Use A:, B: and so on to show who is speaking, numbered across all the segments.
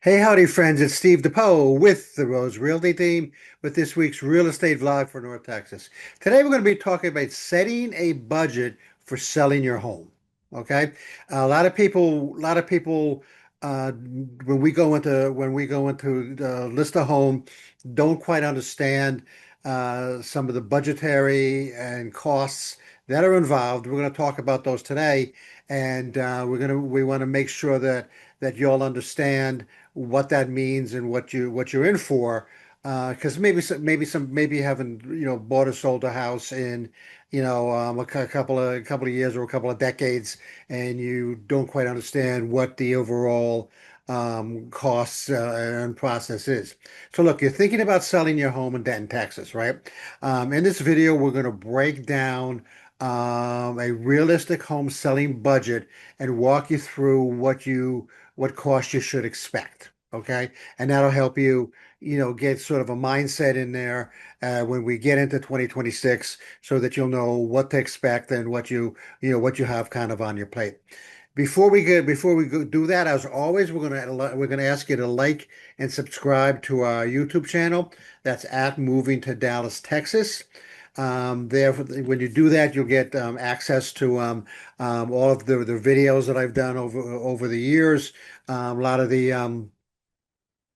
A: Hey, howdy, friends. It's Steve Depoe with the Rose Realty Team with this week's real estate vlog for North Texas. Today, we're going to be talking about setting a budget for selling your home. Okay, a lot of people, when we go into list a home, don't quite understand some of the budgetary and costs that are involved. We're going to talk about those today, and we want to make sure that you all understand what that means and what you're in for. Because maybe you haven't bought or sold a house in a couple of years or a couple of decades, and you don't quite understand what the overall costs and process is. So look, you're thinking about selling your home in Denton, Texas, right? In this video, we're going to break down a realistic home selling budget and walk you through what cost you should expect. Okay. And that'll help you, get sort of a mindset in there when we get into 2026 so that you'll know what to expect and what you have kind of on your plate. Before we do that, as always, we're gonna ask you to like and subscribe to our YouTube channel. That's at Moving to Dallas, Texas. There, when you do that, you'll get access to all of the videos that I've done over the years. A lot of the um,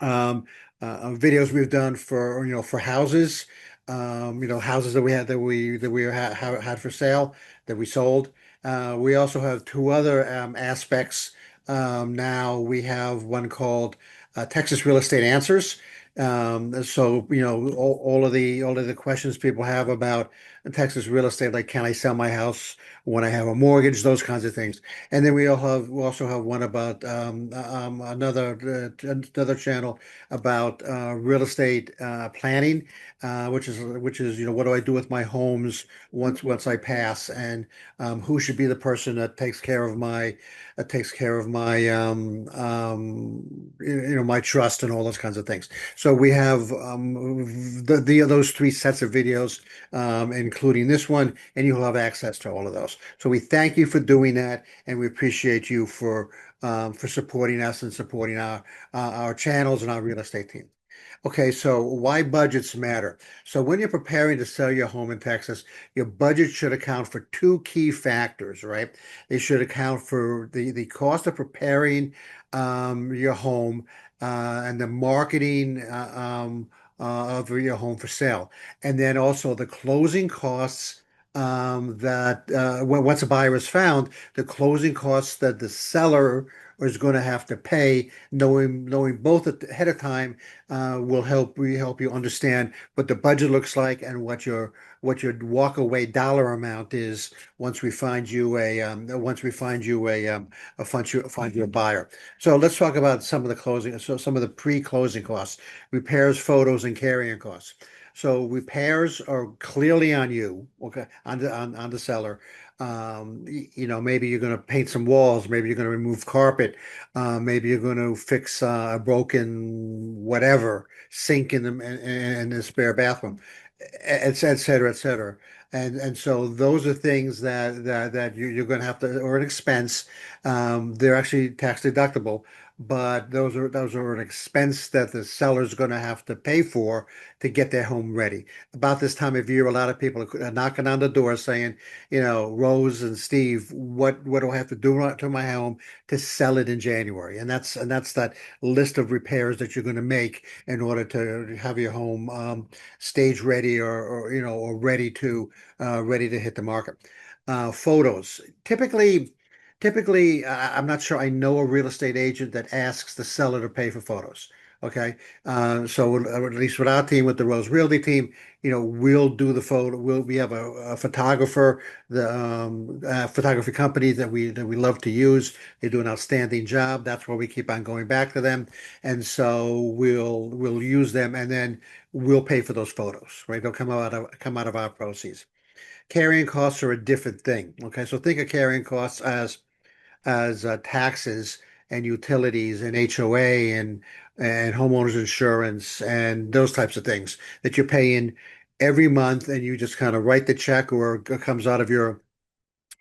A: videos we've done for houses, houses that we had for sale that we sold. We also have two other aspects. Now we have one called Texas Real Estate Answers. So all of the questions people have about Texas real estate, like can I sell my house when I have a mortgage, those kinds of things. And then we also have one about another channel about real estate planning, which is what do I do with my homes once I pass, and who should be the person that takes care of my trust and all those kinds of things. So we have those three sets of videos, including this one, and you'll have access to all of those. So we thank you for doing that, and we appreciate you for supporting us and supporting our channels and our real estate team. Okay, so why budgets matter. So when you're preparing to sell your home in Texas, your budget should account for two key factors, right? They should account for the cost of preparing your home and the marketing of your home for sale, and then also the closing costs that once a buyer is found, the closing costs that the seller is going to have to pay, knowing both ahead of time will help you understand what the budget looks like and what your walk away dollar amount is once we find you a buyer. So let's talk about some of the pre-closing costs, repairs, photos, and carrying costs. So repairs are clearly on you, okay, on the seller. Maybe you're going to paint some walls, maybe you're going to remove carpet, maybe you're going to fix a broken whatever sink in the spare bathroom, et cetera, et cetera. And so those are things that you're going to have to, or an expense. They're actually tax deductible, but those are an expense that the seller's going to have to pay for to get their home ready. About this time of year, a lot of people are knocking on the door saying, Rose and Steve, what do I have to do to my home to sell it in January? And that's that list of repairs that you're going to make in order to have your home stage ready or ready to hit the market. Photos. Typically, I'm not sure I know a real estate agent that asks the seller to pay for photos. Okay. So at least with our team, with the Rose Realty team, we'll do the photo. We have a photographer, the photography company that we love to use. They do an outstanding job. That's why we keep on going back to them. And so we'll use them, and then we'll pay for those photos, right? They'll come out of our proceeds. Carrying costs are a different thing. Okay, so think of carrying costs as taxes and utilities and HOA and homeowners insurance and those types of things that you're paying every month, and you just kind of write the check, or it comes out of your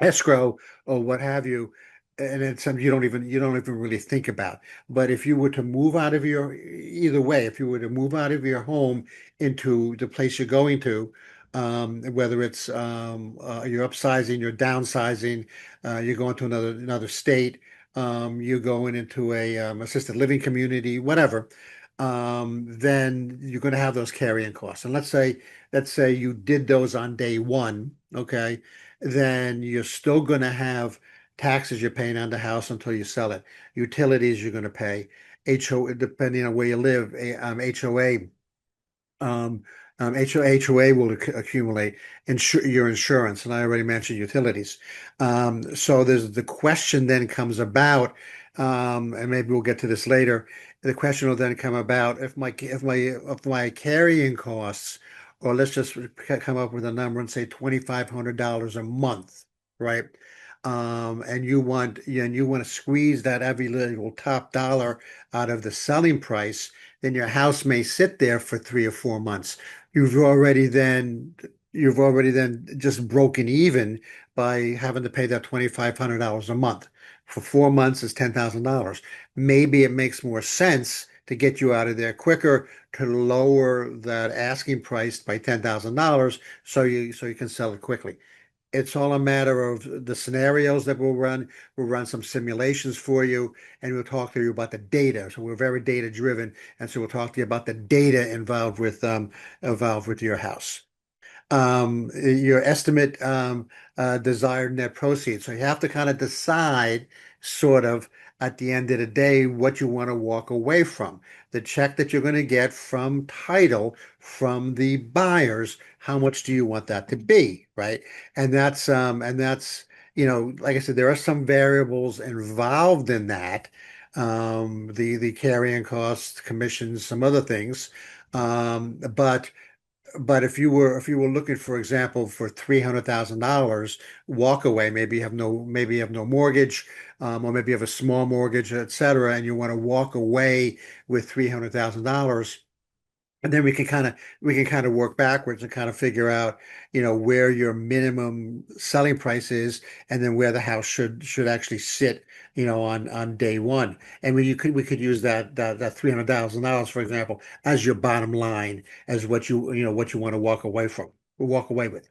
A: escrow or what have you, and it's something you don't even really think about. But if you were to move out of your either way, if you were to move out of your home into the place you're going to, whether it's you're upsizing, you're downsizing, you're going to another state, you're going into a assisted living community, whatever, then you're going to have those carrying costs. And let's say you did those on day one, okay, then you're still going to have taxes you're paying on the house until you sell it. Utilities you're going to pay. HO, depending on where you live, HOA, um, HOA will accumulate your insurance, and I already mentioned utilities. So there's the question then comes about, and maybe we'll get to this later. The question will then come about if my carrying costs, or let's just come up with a number and say $2,500 a month, right? And you want to squeeze that every little top dollar out of the selling price, then your house may sit there for 3 or 4 months. You've already then you've already then just broken even by having to pay that $2,500 a month. For 4 months is $10,000. Maybe it makes more sense to get you out of there quicker to lower that asking price by $10,000 so you can sell it quickly. It's all a matter of the scenarios that we'll run. We'll run some simulations for you, and we'll talk to you about the data. So we're very data driven, and so we'll talk to you about the data involved with your house. Your estimate desired net proceeds. So you have to kind of decide, sort of, at the end of the day, what you want to walk away from. The check that you're going to get from title from the buyers, how much do you want that to be, right? And that's, like I said, there are some variables involved in that. The carrying costs, commissions, some other things. But if you were looking, for example, for $300,000 walk away, maybe you have no mortgage, or maybe you have a small mortgage, et cetera, and you want to walk away with $300,000, and then we can kind of work backwards and kind of figure out, where your minimum selling price is, and then where the house should actually sit, on day one. And we could use that $300,000, for example, as your bottom line, as what you want to walk away with.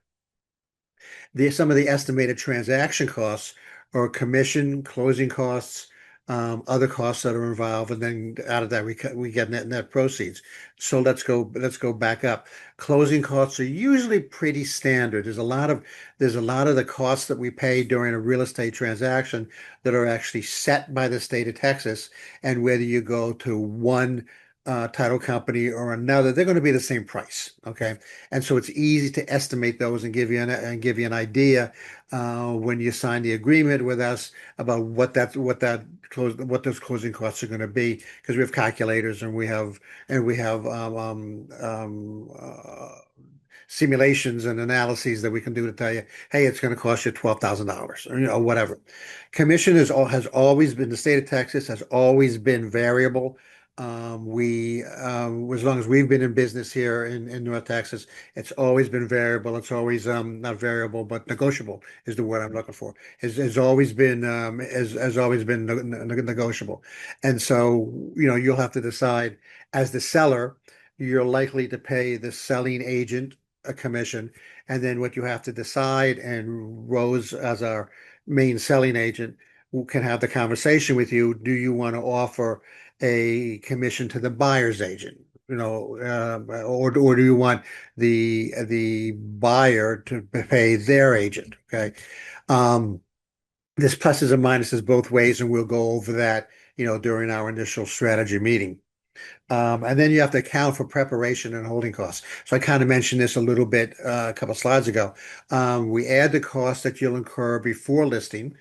A: Some of the estimated transaction costs or commission, closing costs, other costs that are involved, and then out of that we get net proceeds. So let's go back up. Closing costs are usually pretty standard. There's a lot of the costs that we pay during a real estate transaction that are actually set by the state of Texas, and whether you go to one title company or another, they're going to be the same price. Okay. And so it's easy to estimate those and give you an idea when you sign the agreement with us about what those closing costs are going to be, because we have calculators and we have simulations and analyses that we can do to tell you, hey, it's going to cost you $12,000 or whatever. Commission has always been, the state of Texas has always been variable. As long as we've been in business here in North Texas, it's always been variable. It's always not variable, but negotiable is the word I'm looking for. Has always been has always been negotiable. And so, you'll have to decide as the seller, you're likely to pay the selling agent a commission, and then what you have to decide, and Rose, as our main selling agent, who can have the conversation with you, do you want to offer a commission to the buyer's agent, or do you want the buyer to pay their agent? Okay. Um, there's pluses and minuses both ways, and we'll go over that, during our initial strategy meeting. And then you have to account for preparation and holding costs. So I kind of mentioned this a little bit a couple of slides ago. We add the costs that you'll incur before listing,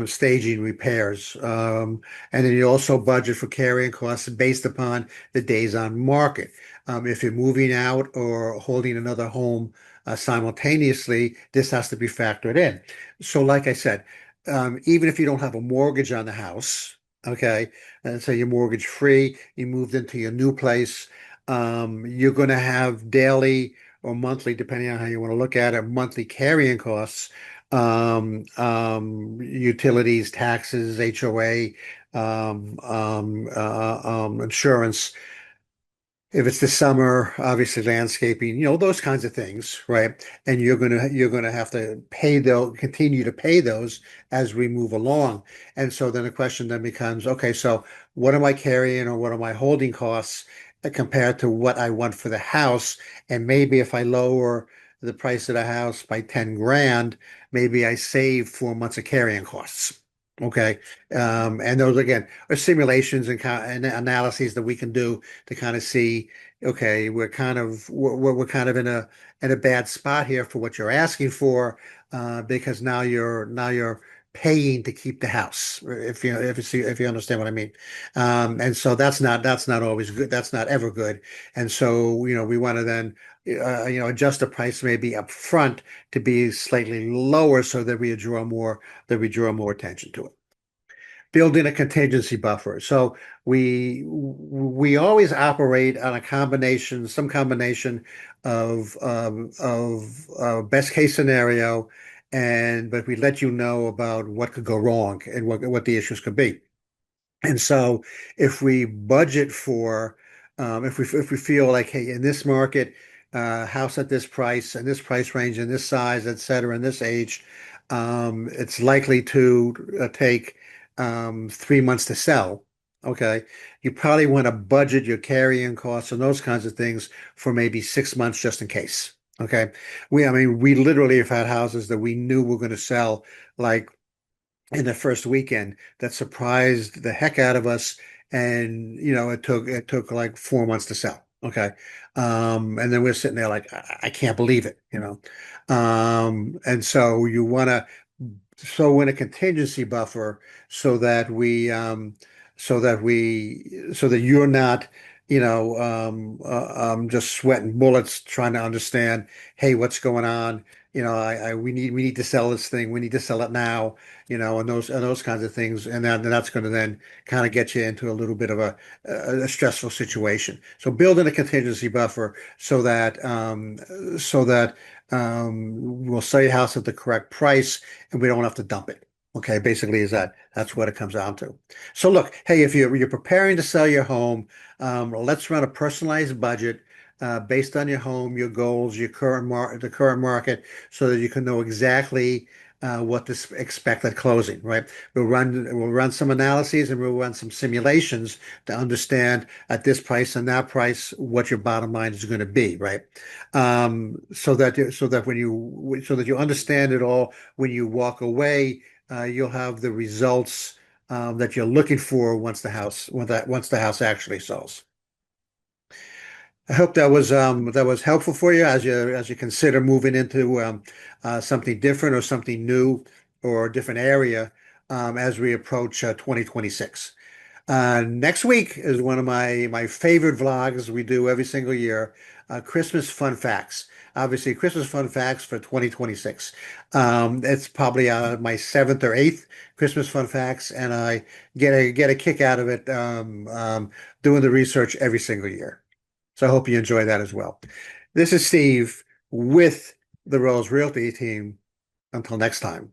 A: staging, repairs, and then you also budget for carrying costs based upon the days on market. If you're moving out or holding another home simultaneously, this has to be factored in. So, like I said, even if you don't have a mortgage on the house, okay, and so you're mortgage free, you moved into your new place, you're going to have daily or monthly, depending on how you want to look at it, monthly carrying costs utilities, taxes, HOA, insurance. If it's the summer, obviously landscaping, those kinds of things, right? And you're gonna have to pay those, continue to pay those as we move along. And so then the question then becomes, okay, so what am I carrying or what are my holding costs compared to what I want for the house? And maybe if I lower the price of the house by 10 grand, maybe I save 4 months of carrying costs. Okay. And those again are simulations and analyses that we can do to kind of see, okay, we're kind of in a bad spot here for what you're asking for, because now you're paying to keep the house, if you understand what I mean. And so that's not always good. That's not ever good. And so we want to then adjust the price maybe up front to be slightly lower so that we draw more attention to it. Build in a contingency buffer. So we always operate on some combination of best case scenario, but we let you know about what could go wrong and what the issues could be. And so if we budget for, if we feel like, hey, in this market, house at this price and this price range and this size, et cetera, and this age, it's likely to take 3 months to sell. Okay. You probably want to budget your carrying costs and those kinds of things for maybe 6 months just in case. Okay. I mean, we literally have had houses that we knew were going to sell like in the first weekend that surprised the heck out of us. And it took like 4 months to sell. Okay. And then we're sitting there like, I can't believe it. And so you want to in a contingency buffer so that you're not, just sweating bullets trying to understand, hey, what's going on? We need to sell this thing. We need to sell it now, and those kinds of things. And that's going to then kind of get you into a little bit of a stressful situation. So building a contingency buffer so that we'll sell your house at the correct price and we don't have to dump it. Okay, basically that's what it comes down to. So look, hey, if you're preparing to sell your home, let's run a personalized budget based on your home, your goals, the current market, so that you can know exactly what to expect at closing, right? We'll run some analyses and we'll run some simulations to understand at this price and that price what your bottom line is going to be, right? So that you understand it all when you walk away, you'll have the results that you're looking for once the house actually sells. I hope that was helpful for you as you consider moving into something different or something new or a different area as we approach 2026. Next week is one of my favorite vlogs we do every single year, Christmas fun facts. Obviously, Christmas fun facts for 2026. It's probably my seventh or eighth Christmas fun facts, and I get a kick out of it doing the research every single year. So I hope you enjoy that as well. This is Steve with the Rose Realty Team. Until next time.